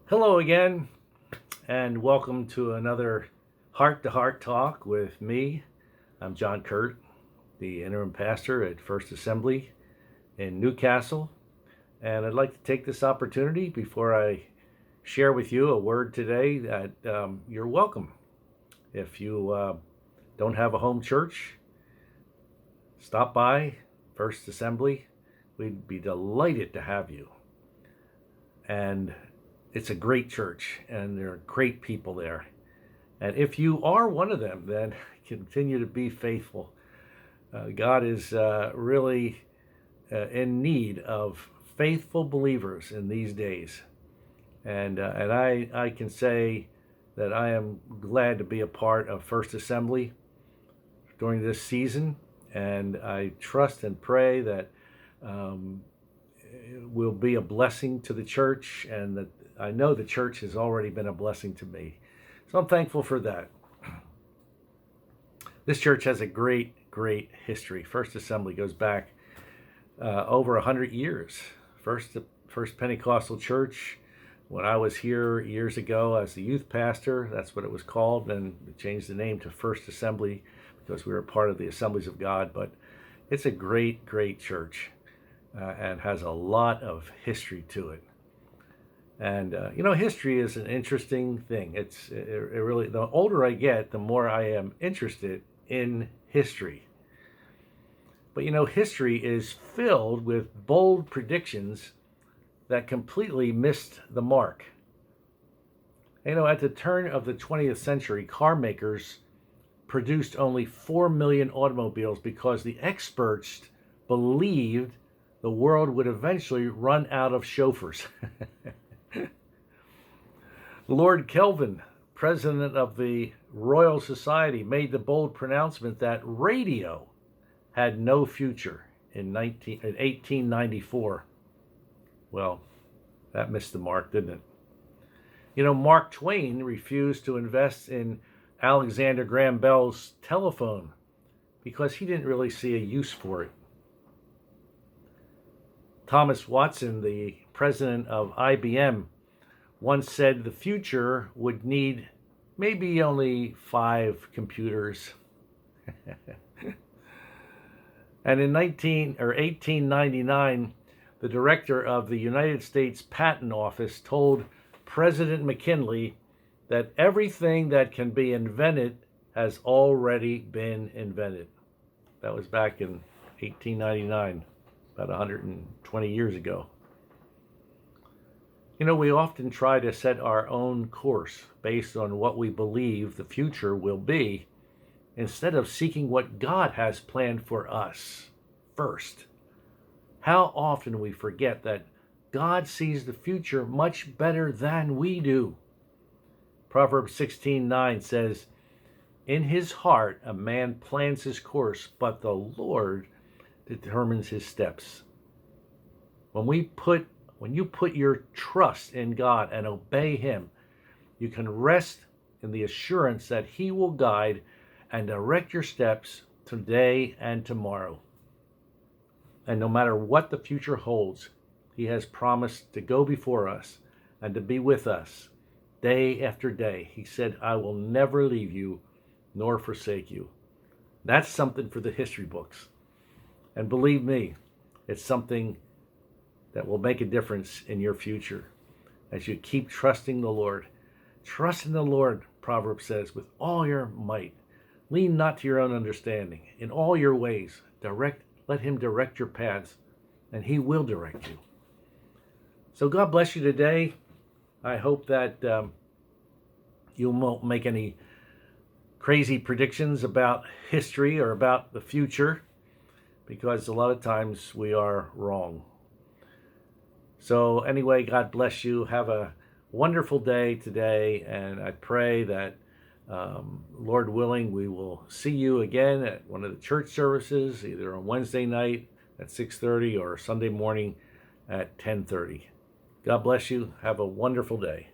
Hello again, and welcome to another Heart to Heart Talk with me. I'm John Kuert, the interim pastor at First Assembly in Newcastle, and I'd like to take this opportunity before I share with you a word today that you're welcome. If you don't have a home church, stop by First Assembly. We'd be delighted to have you. And it's a great church, and there are great people there. And if you are one of them, then continue to be faithful. God is really in need of faithful believers in these days. And I can say that I am glad to be a part of First Assembly during this season. And I trust and pray that it will be a blessing to the church, and that I know the church has already been a blessing to me. So I'm thankful for that. This church has a great history. First Assembly goes back over 100 years. First Pentecostal church. When I was here years ago as the youth pastor, that's what it was called, and we changed the name to First Assembly because we were part of the Assemblies of God. But it's a great church and has a lot of history to it. And history is an interesting thing. It really, the older I get, the more I am interested in history. But history is filled with bold predictions that completely missed the mark. At the turn of the 20th century, car makers produced only 4 million automobiles because the experts believed the world would eventually run out of chauffeurs. Lord Kelvin, president of the Royal Society, made the bold pronouncement that radio had no future in 1894. Well, that missed the mark, didn't it? Mark Twain refused to invest in Alexander Graham Bell's telephone because he didn't really see a use for it. Thomas Watson, the president of IBM, once said the future would need maybe only 5 computers. And in 1899, the director of the United States Patent Office told President McKinley that everything that can be invented has already been invented. That was back in 1899, about 120 years ago. We often try to set our own course based on what we believe the future will be, instead of seeking what God has planned for us first. How often we forget that God sees the future much better than we do. Proverbs 16:9 says, "In his heart a man plans his course, but the Lord determines his steps." When you put your trust in God and obey him, you can rest in the assurance that he will guide and direct your steps today and tomorrow. And no matter what the future holds, he has promised to go before us and to be with us day after day. He said, "I will never leave you nor forsake you." That's something for the history books. And believe me, it's something that will make a difference in your future as you keep trusting the Lord. Trust in the Lord, Proverbs says, with all your might. Lean not to your own understanding. In all your ways, let him direct your paths, and he will direct you. So God bless you today. I hope that you won't make any crazy predictions about history or about the future, because a lot of times we are wrong. So anyway, God bless you. Have a wonderful day today, and I pray that, Lord willing, we will see you again at one of the church services, either on Wednesday night at 6:30 or Sunday morning at 10:30. God bless you. Have a wonderful day.